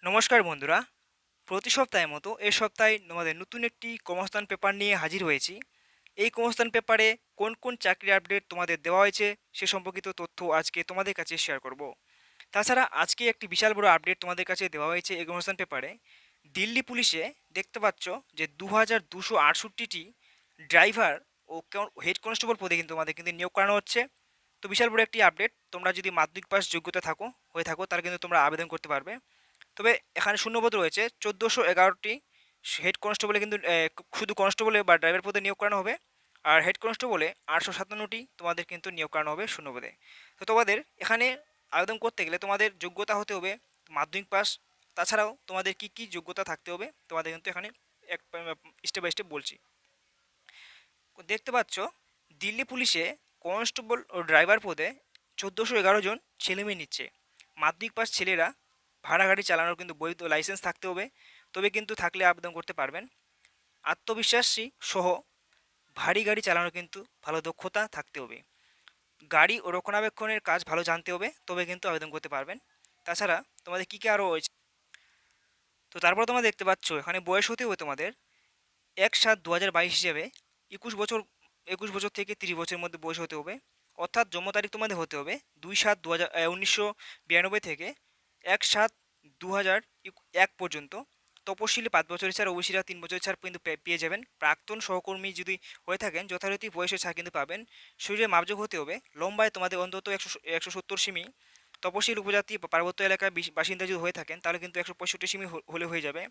নমস্কার বন্ধুরা। প্রতি সপ্তাহের মতো এ সপ্তাহে তোমাদের নতুন একটি কর্মস্থান পেপার নিয়ে হাজির হয়েছি। এই কর্মস্থান পেপারে কোন কোন চাকরির আপডেট তোমাদের দেওয়া হয়েছে সে সম্পর্কিত তথ্য আজকে তোমাদের কাছে শেয়ার করব। তাছাড়া আজকে একটি বিশাল বড় আপডেট তোমাদের কাছে দেওয়া হয়েছে এই কর্মস্থান পেপারে। দিল্লি পুলিশে দেখতে পাচ্ছ যে 2268টি ড্রাইভার ও হেড কনস্টেবল পদে কিন্তু তোমাদের কিন্তু নিয়োগ করানো হচ্ছে। তো বিশাল বড় একটি আপডেট। তোমরা যদি মাধ্যমিক পাস যোগ্যতা হয়ে থাকো তাহলে কিন্তু তোমরা আবেদন করতে পারবে। তবে এখানে শূন্যপদ রয়েছে 1411টি। হেড কনস্টেবলে কিন্তু শুধু কনস্টেবলে বা ড্রাইভার পদে নিয়োগ করানো হবে। আর হেড কনস্টেবলে 857টি তোমাদের কিন্তু নিয়োগ করানো হবে শূন্যপদে। তো তোমাদের এখানে আবেদন করতে গেলে তোমাদের যোগ্যতা হতে হবে মাধ্যমিক পাস। তাছাড়াও তোমাদের কি কি যোগ্যতা থাকতে হবে তোমাদের কিন্তু এখানে এক স্টেপ বাই স্টেপ বলছি। দেখতে পাচ্ছ দিল্লি পুলিশে কনস্টেবল ও ড্রাইভার পদে 1411 জন ছেলেমেয়ে নিচ্ছে। মাধ্যমিক পাস ছেলেরা ভাড়া গাড়ি চালানোর কিন্তু বৈধ লাইসেন্স থাকতে হবে, তবে কিন্তু থাকলে আবেদন করতে পারবেন। আত্মবিশ্বাসী সহ ভারী গাড়ি চালানোর কিন্তু ভালো দক্ষতা থাকতে হবে। গাড়ি ও রক্ষণাবেক্ষণের কাজ ভালো জানতে হবে, তবে কিন্তু আবেদন করতে পারবেন। তাছাড়া তোমাদের কী কী আরও রয়েছে, তো তারপর তোমরা দেখতে পাচ্ছ এখানে বয়স হতে হবে তোমাদের 1/7/2022 হিসেবে 21 বছর, 21 বছর থেকে 30 বছরের মধ্যে বয়স হতে হবে। অর্থাৎ জন্ম তারিখ তোমাদের হতে হবে 2/7/1992 থেকে 1/7/2001 পর্যন্ত। তপশিলি 5 বছরের ছাড়, ওবিসিরা 3 বছরের ছাড় কিন্তু পেয়ে যাবেন। প্রাক্তন সহকর্মী যদি হয়ে থাকেন যথারীতি বয়সের ছাড় কিন্তু পাবেন। শরীরে মাপযোগ হতে হবে, লম্বায় তোমাদের অন্তত 170 সেমি। তপশিল উপজাতি বা পার্বত্য এলাকার বাসিন্দা যদি হয়ে থাকেন তাহলে কিন্তু 165 সেমি হলে হয়ে যাবে।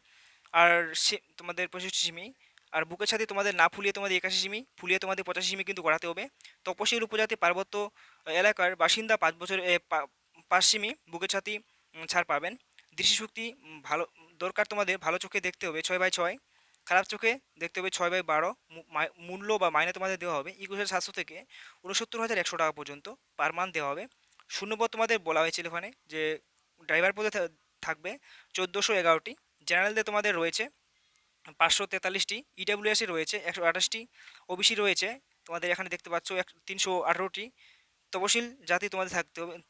আর সে তোমাদের 65 সেমি। আর বুকের সাথে তোমাদের না ফুলিয়ে তোমাদের 81 সেমি, ফুলিয়ে তোমাদের 85 সেমি কিন্তু করাতে হবে। তপশিল উপজাতি পার্বত্য এলাকার বাসিন্দা 5 বছর 5 সেমি বুকের ছাতি ছাড় পাবেন। দৃষ্টিশক্তি ভালো দরকার তোমাদের, ভালো চোখে দেখতে হবে 6/6, খারাপ চোখে দেখতে হবে 6/12। মূল্য বা মাইনে তোমাদের দেওয়া হবে 21,700 থেকে 69,100 টাকা পর্যন্ত পার মান্থ দেওয়া হবে। শূন্যপদ তোমাদের বলা হয়েছিল এখানে যে ড্রাইভার পদে থাকবে 1411টি। জেনারেলদের তোমাদের রয়েছে 543টি, ইডাব্লিউএসে রয়েছে 128টি, ওবিসি রয়েছে তোমাদের এখানে দেখতে পাচ্ছ 318টি। তপশিল জাতি তোমাদের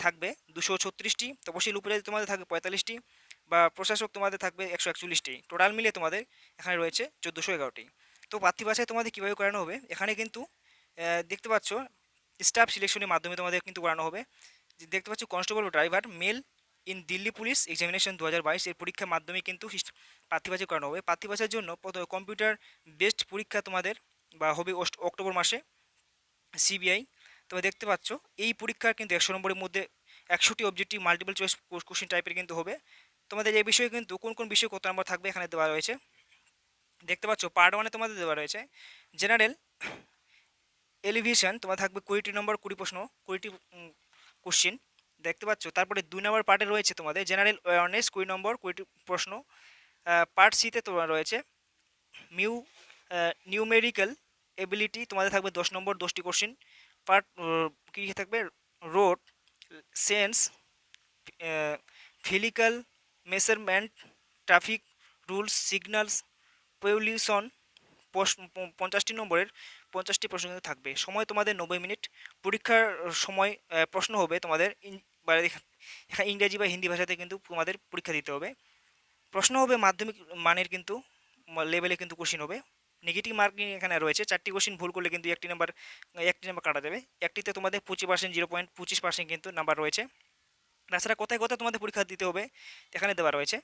থাকবে 236টি, তপশিল উপজাতি তোমাদের থাকবে 45টি, বা প্রশাসক তোমাদের থাকবে 141টি। টোটাল মিলে তোমাদের এখানে রয়েছে 1411টি। তো প্রার্থী বাছাই তোমাদের কীভাবে করানো হবে এখানে কিন্তু দেখতে পাচ্ছ স্টাফ সিলেকশনের মাধ্যমে তোমাদের কিন্তু করানো হবে। যে দেখতে পাচ্ছ কনস্টেবল ও driver male in Delhi police examination 2022 এর পরীক্ষার মাধ্যমে কিন্তু প্রার্থী বাছাই করানো হবে। প্রার্থী বাছাইয়ের জন্য কম্পিউটার বেসড পরীক্ষা তোমাদের বা হবে অক্টোবর মাসে, সিবিআই। তবে দেখতে পাচ্ছ এই পরীক্ষার কিন্তু 100 নম্বরের মধ্যে 100টি অবজেক্টিভ মাল্টিপল চয়েস কোশ্চেন টাইপের কিন্তু হবে। তোমাদের এই বিষয়ে কিন্তু কোন কোন বিষয়ে কত নম্বর থাকবে এখানে দেওয়া রয়েছে। দেখতে পাচ্ছ পার্ট ওয়ানে তোমাদের দেওয়া রয়েছে জেনারেল এলিভিয়েশন তোমার থাকবে 20টি নম্বর, 20 প্রশ্ন, 20টি কোশ্চেন। দেখতে পাচ্ছ তারপরে 2 নম্বর পার্টে রয়েছে তোমাদের জেনারেল অ্যাওয়ারনেস 20 নম্বর, 20টি প্রশ্ন। পার্ট সিতে তোমার রয়েছে মিউ নিউমেরিক্যাল এবিলিটি তোমাদের থাকবে 10 নম্বর, 10টি কোশ্চেন। পার্ট কী থাকবে road sense, vehicle measurement, traffic rules, signals, pollution. 50টি নম্বরের 50টি প্রশ্ন কিন্তু থাকবে। সময় তোমাদের 90 মিনিট। পরীক্ষার সময় প্রশ্ন হবে তোমাদের এখানে ইংরেজি বা হিন্দি ভাষাতে কিন্তু তোমাদের পরীক্ষা দিতে হবে। প্রশ্ন হবে মাধ্যমিক মানের কিন্তু লেভেলে কিন্তু কোশ্চিন হবে। নেগেটিভ মার্কিং এখানে রয়েছে 4টি কোশ্চিন ভুল করলে কিন্তু একটি নাম্বার কাটা যাবে। একটিতে তোমাদের 25%, 0.25% কিন্তু নাম্বার রয়েছে। তাছাড়া কোথায় কোথায় তোমাদের পরীক্ষা দিতে হবে এখানে দেওয়া রয়েছে।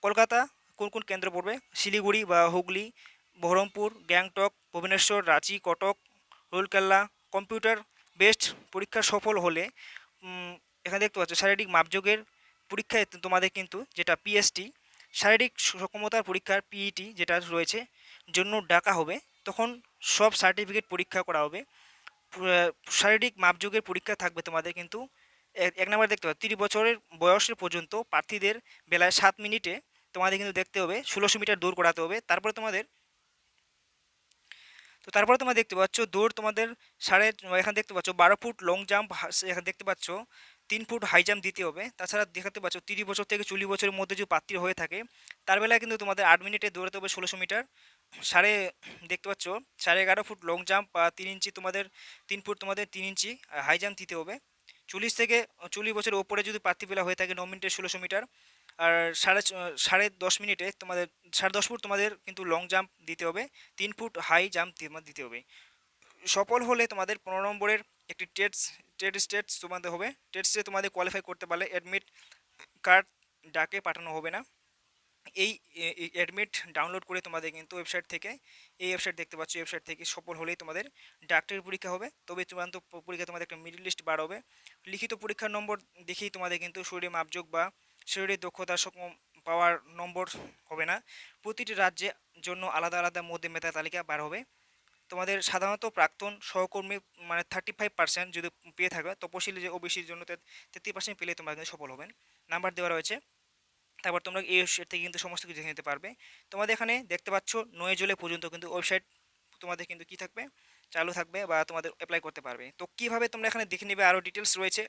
কলকাতা কোন কোন কেন্দ্র পড়বে, শিলিগুড়ি বা হুগলি, বহরমপুর, গ্যাংটক, ভুবনেশ্বর, রাঁচি, কটক, রুরকেল্লা। কম্পিউটার বেসড পরীক্ষা সফল হলে এখানে দেখতে পাচ্ছ শারীরিক মাপযোগের পরীক্ষায় তোমাদের কিন্তু যেটা পিএসটি শারীরিক সক্ষমতার পরীক্ষার পিইটি যেটা রয়েছে জন্য ডাকা হবে, তখন সব সার্টিফিকেট পরীক্ষা করা হবে। শারীরিক মাপযোগের পরীক্ষা থাকবে তোমাদের কিন্তু 1 নম্বর দেখতে পাচ্ছ 30 বছরের বয়সের পর্যন্ত প্রার্থীদের বেলায় 7 মিনিটে তোমাদের কিন্তু দেখতে হবে 1600 মিটার দৌড় করাতে হবে। তারপরে তোমরা দেখতে পাচ্ছ দৌড় তোমাদের এখানে দেখতে পাচ্ছ 12 ফুট লং জাম্প, এখানে দেখতে পাচ্ছ 3 ফুট হাই জাম্প দিতে হবে। তাছাড়া দেখাতে পাচ্ছ 30 বছর থেকে 40 বছরের মধ্যে যদি প্রার্থী হয়ে থাকে তার বেলায় কিন্তু তোমাদের 8 মিনিটে দৌড়াতে হবে 1600 মিটার। সাড়ে দেখতে পাচ্ছ 11.5 ফুট লং জাম্প বা 3 ইঞ্চি তোমাদের 3 ফুট তোমাদের 3 ইঞ্চি হাই জাম্প দিতে হবে। 40 থেকে 40 বছরের ওপরে যদি প্রার্থী বেলা হয়ে থাকে 9 মিনিটে 1600 মিটার। আর 10:30 তোমাদের 10:30 ফুট তোমাদের কিন্তু লং জাম্প দিতে হবে, 3 ফুট হাই জাম্প দিতে হবে। সফল হলে তোমাদের 15 নম্বরের একটি টেট স্টেটস তোমাদের হবে। টেস্টে তোমাদের কোয়ালিফাই করতে পারলে অ্যাডমিট কার্ড ডাকে পাঠানো হবে না। এই অ্যাডমিট ডাউনলোড করে তোমাদের কিন্তু ওয়েবসাইট থেকে, এই ওয়েবসাইট দেখতে পাচ্ছ, এই ওয়েবসাইট থেকে সফল হলেই তোমাদের ডাক্তারি পরীক্ষা হবে। তবে চূড়ান্ত পরীক্ষা তোমাদের একটা মিডল লিস্ট বার হবে। লিখিত পরীক্ষার নম্বর দেখেই তোমাদের কিন্তু শরীরে মাপযোগ বা শরীরের দক্ষতা পাওয়ার নম্বর হবে না। প্রতিটি রাজ্যের জন্য আলাদা আলাদা মধ্যে মেধা তালিকা বার হবে। তোমাদের সাধারণত প্রাক্তন সহকর্মী মানে 35% যদি পেয়ে থাকবে, তপশিলি যে ওবিসির জন্য 33% পেলে তোমরা কিন্তু সফল হবেন। নাম্বার দেওয়া রয়েছে। তারপর তোমরা এই ওয়েবসাইট থেকে কিন্তু সমস্ত কিছু দেখে নিতে পারবে। তোমাদের এখানে দেখতে পাচ্ছ 9 জুলাই পর্যন্ত কিন্তু ওয়েবসাইট তোমাদের কিন্তু কি থাকবে, চালু থাকবে বা তোমাদের অ্যাপ্লাই করতে পারবে। তো কিভাবে তোমরা এখানে দেখে নেবে, আরও ডিটেলস রয়েছে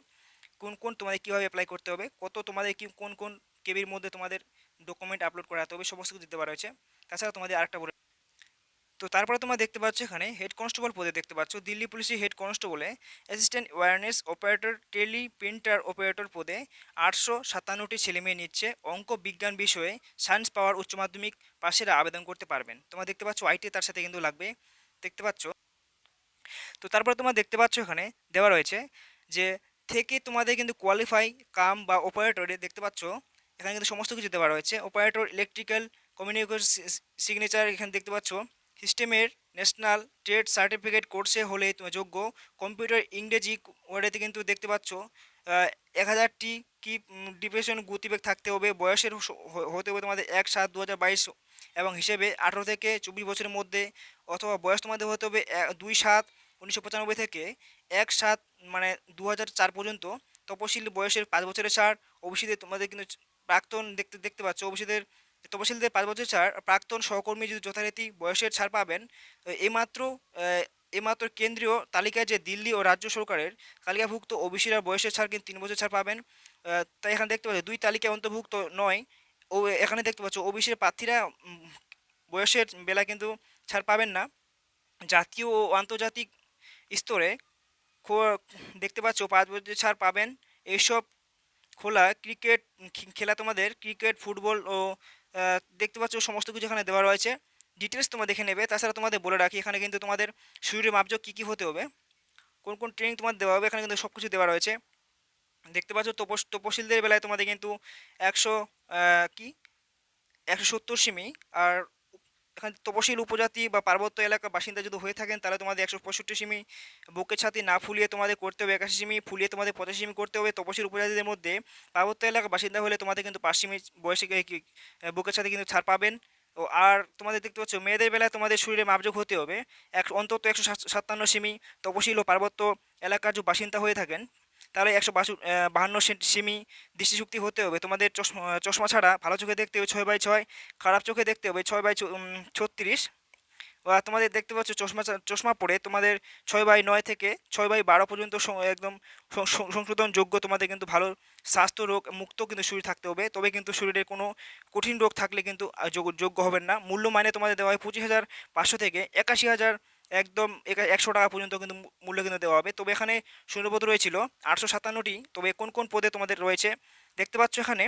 কোন কোন তোমাদের কীভাবে অ্যাপ্লাই করতে হবে, কত তোমাদের কি কোন কোন কেবির মধ্যে তোমাদের ডকুমেন্ট আপলোড করাতে হবে, সমস্ত কিছু দিতে পারা হয়েছে। তাছাড়া তোমাদের আরেকটা বলে, তো তারপরে তোমরা দেখতে পাচ্ছ এখানে হেড কনস্টেবল পদে দেখতে পাচ্ছ দিল্লি পুলিশের হেড কনস্টেবলে assistant wireless operator teleprinter operator পদে 857টি ছেলেমেয়ে নিচ্ছে। অঙ্ক বিজ্ঞান বিষয়ে সায়েন্স পাওয়ার উচ্চ মাধ্যমিক পাশেরা আবেদন করতে পারবেন। তোমরা দেখতে পাচ্ছ আইটি তার সাথে কিন্তু লাগবে, দেখতে পাচ্ছ। তো তারপরে তোমরা দেখতে পাচ্ছ এখানে দেওয়া রয়েছে যে থেকে তোমাদের কিন্তু কোয়ালিফাই কাম বা অপারেটরে দেখতে পাচ্ছ এখানে কিন্তু সমস্ত কিছু দেওয়া রয়েছে। অপারেটর ইলেকট্রিক্যাল কমিউনিকেশন সিগনেচার এখানে দেখতে পাচ্ছ। সিস্টেমের ন্যাশনাল ট্রেড সার্টিফিকেট কোর্সে হলে তুমি যোগ্য। কম্পিউটার ইংরেজি ওয়ার্ডেতে কিন্তু দেখতে পাচ্ছ 1000টি কি ডিপ্রেশন গতিবেগ থাকতে হবে। বয়সের হতে হবে তোমাদের 1/7/2022 এবং হিসেবে 18 থেকে 24 বছরের মধ্যে, অথবা বয়স তোমাদের হতে হবে 2/7/1995 থেকে 1/7 মানে 2004 পর্যন্ত। তপশিলি বয়সের 5 বছরের ছাড়। ওবিসিদের তোমাদের কিন্তু প্রাক্তন দেখতে দেখতে পাচ্ছ, ওবিসিদের তপশিলদের 5 বছর ছাড়। প্রাক্তন সহকর্মী যদি যথারীতি বয়সের ছাড় পাবেন। তো এইমাত্র কেন্দ্রীয় তালিকায় যে দিল্লি ও রাজ্য সরকারের তালিকাভুক্ত ওবিসিরা বয়সের ছাড় কিন্তু 3 বছর ছাড় পাবেন। তাই এখানে দেখতে পাচ্ছ 2 তালিকায় অন্তর্ভুক্ত নয়। ও এখানে দেখতে পাচ্ছ ওবিসির প্রার্থীরা বয়সের বেলা কিন্তু ছাড় পাবেন না। জাতীয় ও আন্তর্জাতিক স্তরে দেখতে পাচ্ছ 5 বছর ছাড় পাবেন। এইসব খোলা ক্রিকেট খেলা তোমাদের ক্রিকেট ফুটবল ও দেখতে পাচ্ছ সমস্ত কিছু এখানে দেওয়া রয়েছে। ডিটেলস তোমরা দেখে নেবে। তাছাড়া তোমাদের বলে রাখি এখানে কিন্তু তোমাদের শরীরের মাপযোগ কী কী হতে হবে, কোন কোন ট্রেনিং তোমাদের দেওয়া হবে, এখানে কিন্তু সব কিছু দেওয়া রয়েছে। দেখতে পাচ্ছ তপশিলদের বেলায় তোমাদের কিন্তু 100 কি 170 সেমি। আর এখানে তপশিল উপজাতি বা পার্বত্য এলাকার বাসিন্দা যদি হয়ে থাকেন তাহলে তোমাদের 165 সেমি। বুকের ছাতি না ফুলিয়ে তোমাদের করতে হবে 81 সেমি, ফুলিয়ে তোমাদের 85 সেমি করতে হবে। তপশিল উপজাতিদের মধ্যে পার্বত্য এলাকার বাসিন্দা হলে তোমাদের কিন্তু 5 সেমি বয়সে বুকের ছাতি কিন্তু ছাড় পাবেন। ও আর তোমাদের দেখতে পাচ্ছ মেয়েদের বেলায় তোমাদের শরীরে মাপযোগ হতে হবে অন্তত 157 সেমি। তপশিল ও পার্বত্য এলাকার যে বাসিন্দা হয়ে থাকেন তাহলে 152 সেমি। দৃষ্টিশক্তি হতে হবে তোমাদের চশমা ছাড়া ভালো চোখে দেখতে হবে 6/6, খারাপ চোখে দেখতে হবে 6/36। বা তোমাদের দেখতে পাচ্ছ চশমা পরে তোমাদের 6/9 থেকে 6/12 পর্যন্ত একদম সংশোধন যোগ্য। তোমাদের কিন্তু ভালো স্বাস্থ্য রোগ মুক্ত কিন্তু শরীর থাকতে হবে, তবে কিন্তু শরীরে কোনো কঠিন রোগ থাকলে কিন্তু যোগ্য হবেন না। মূল্য মানে তোমাদের দেওয়া হয় 25,500 থেকে 81,000 একদম 100 টাকা পর্যন্ত কিন্তু মূল্য কিন্তু দেওয়া হবে। তবে এখানে শূন্যপদ রয়েছিল 857টি। তবে কোন কোন পদে তোমাদের রয়েছে দেখতে পাচ্ছ এখানে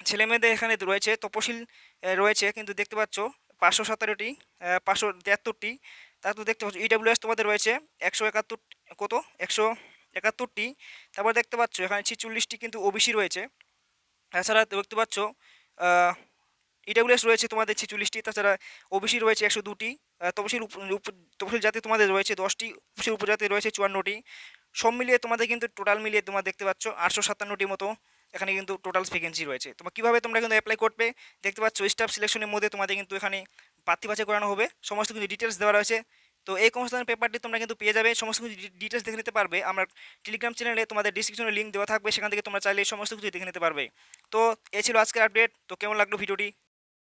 ছেলে মেয়েদের এখানে রয়েছে তপশিল রয়েছে কিন্তু দেখতে পাচ্ছ 517টি, 573টি। তারপর দেখতে পাচ্ছ ইডাব্লিউএস তোমাদের রয়েছে 171, কত 171টি। তারপর দেখতে পাচ্ছ এখানে 46টি কিন্তু ওবিসি রয়েছে। তাছাড়া দেখতে পাচ্ছ ইডাব্লিউএস রয়েছে তোমাদের 46টি। তাছাড়া ওবিসি রয়েছে 102টি। তপশিল জাতি তোমাদের রয়েছে 10টি। তপশিল উপজাতি রয়েছে 54টি। সব মিলিয়ে তোমাদের কিন্তু টোটাল মিলিয়ে তোমরা দেখতে পাচ্ছ 857টির মতো এখানে কিন্তু টোটাল ভ্যাকেন্সি রয়েছে। কীভাবে তোমরা কিন্তু অ্যাপ্লাই করবে দেখতে পাচ্ছ স্টাফ সিলেকশনের মধ্যে তোমাদের কিন্তু এখানে প্রার্থী বাছাই করানো হবে, সমস্ত কিছু ডিটেলস দেওয়া রয়েছে। তো এই কনস্টেবল পেপারটি তোমরা কিন্তু পেয়ে যাবে, সমস্ত কিছু ডিটেলস দেখে নিতে পারবে। আমার টেলিগ্রাম চ্যানেলে তোমাদের ডিসক্রিপশনে লিঙ্ক দেওয়া থাকবে, সেখান থেকে তোমরা চাইলে সমস্ত কিছু দেখে নিতে পারবে। তো এই ছিল আজকের আপডেট। তো কেমন লাগলো ভিডিওটি